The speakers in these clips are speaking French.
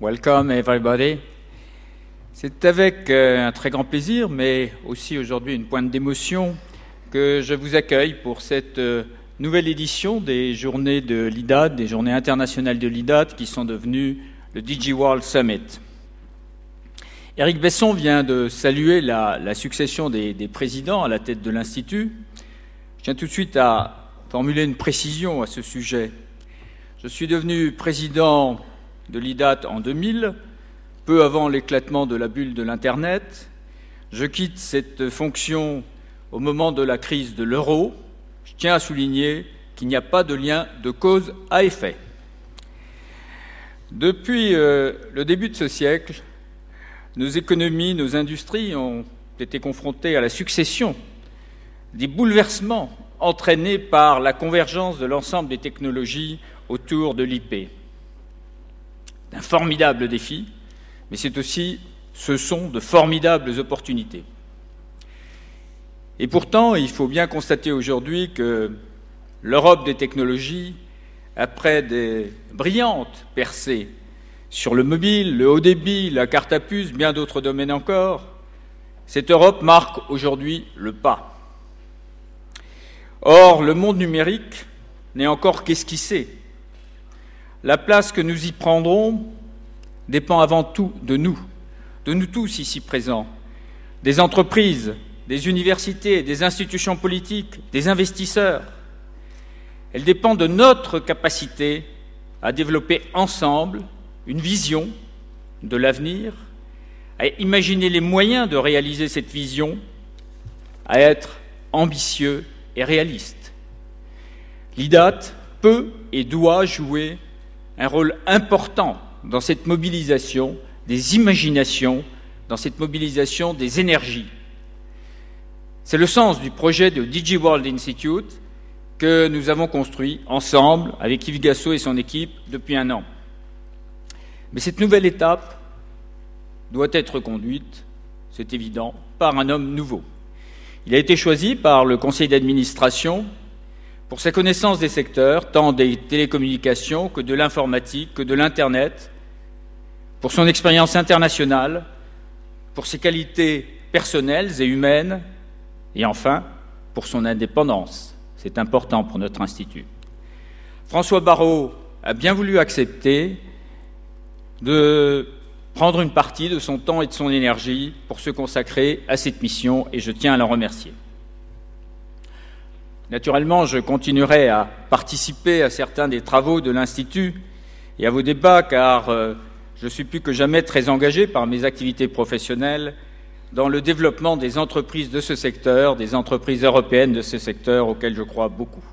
Welcome everybody. C'est avec un très grand plaisir, mais aussi aujourd'hui une pointe d'émotion, que je vous accueille pour cette nouvelle édition des journées de l'IDAT, des journées internationales de l'IDAT, qui sont devenues le DigiWorld Summit. Éric Besson vient de saluer la succession des présidents à la tête de l'Institut. Je tiens tout de suite à formuler une précision à ce sujet. Je suis devenu président de l'IDAT en 2000, peu avant l'éclatement de la bulle de l'Internet. Je quitte cette fonction au moment de la crise de l'euro. Je tiens à souligner qu'il n'y a pas de lien de cause à effet. Depuis le début de ce siècle, nos économies, nos industries ont été confrontées à la succession des bouleversements entraînés par la convergence de l'ensemble des technologies autour de l'IP. Un formidable défi, mais ce sont de formidables opportunités. Et pourtant, il faut bien constater aujourd'hui que l'Europe des technologies, après des brillantes percées sur le mobile, le haut débit, la carte à puce, bien d'autres domaines encore, cette Europe marque aujourd'hui le pas. Or, le monde numérique n'est encore qu'esquissé. La place que nous y prendrons dépend avant tout de nous tous ici présents, des entreprises, des universités, des institutions politiques, des investisseurs. Elle dépend de notre capacité à développer ensemble une vision de l'avenir, à imaginer les moyens de réaliser cette vision, à être ambitieux et réaliste. L'IDAT peut et doit jouer un rôle important dans cette mobilisation des imaginations, dans cette mobilisation des énergies. C'est le sens du projet de DigiWorld Institute que nous avons construit ensemble avec Yves Gassot et son équipe depuis 1 an. Mais cette nouvelle étape doit être conduite, c'est évident, par un homme nouveau. Il a été choisi par le conseil d'administration pour sa connaissance des secteurs, tant des télécommunications que de l'informatique, que de l'Internet, pour son expérience internationale, pour ses qualités personnelles et humaines, et enfin, pour son indépendance. C'est important pour notre institut. François Barraud a bien voulu accepter de prendre une partie de son temps et de son énergie pour se consacrer à cette mission, et je tiens à l'en remercier. Naturellement, je continuerai à participer à certains des travaux de l'Institut et à vos débats, car je suis plus que jamais très engagé par mes activités professionnelles dans le développement des entreprises de ce secteur, des entreprises européennes de ce secteur auxquelles je crois beaucoup.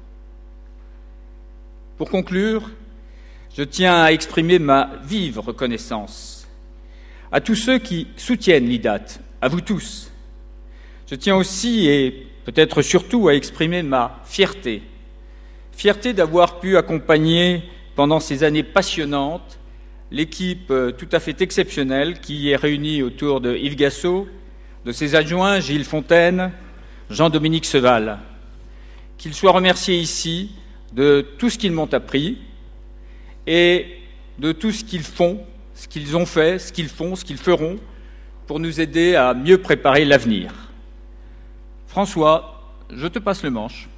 Pour conclure, je tiens à exprimer ma vive reconnaissance à tous ceux qui soutiennent l'IDAT, à vous tous. Je tiens aussi et peut-être surtout à exprimer ma fierté d'avoir pu accompagner pendant ces années passionnantes l'équipe tout à fait exceptionnelle qui est réunie autour de Yves Gassot, de ses adjoints Gilles Fontaine, Jean-Dominique Seval. Qu'ils soient remerciés ici de tout ce qu'ils m'ont appris et de tout ce qu'ils font, ce qu'ils ont fait, ce qu'ils font, ce qu'ils feront pour nous aider à mieux préparer l'avenir. François, je te passe le manche.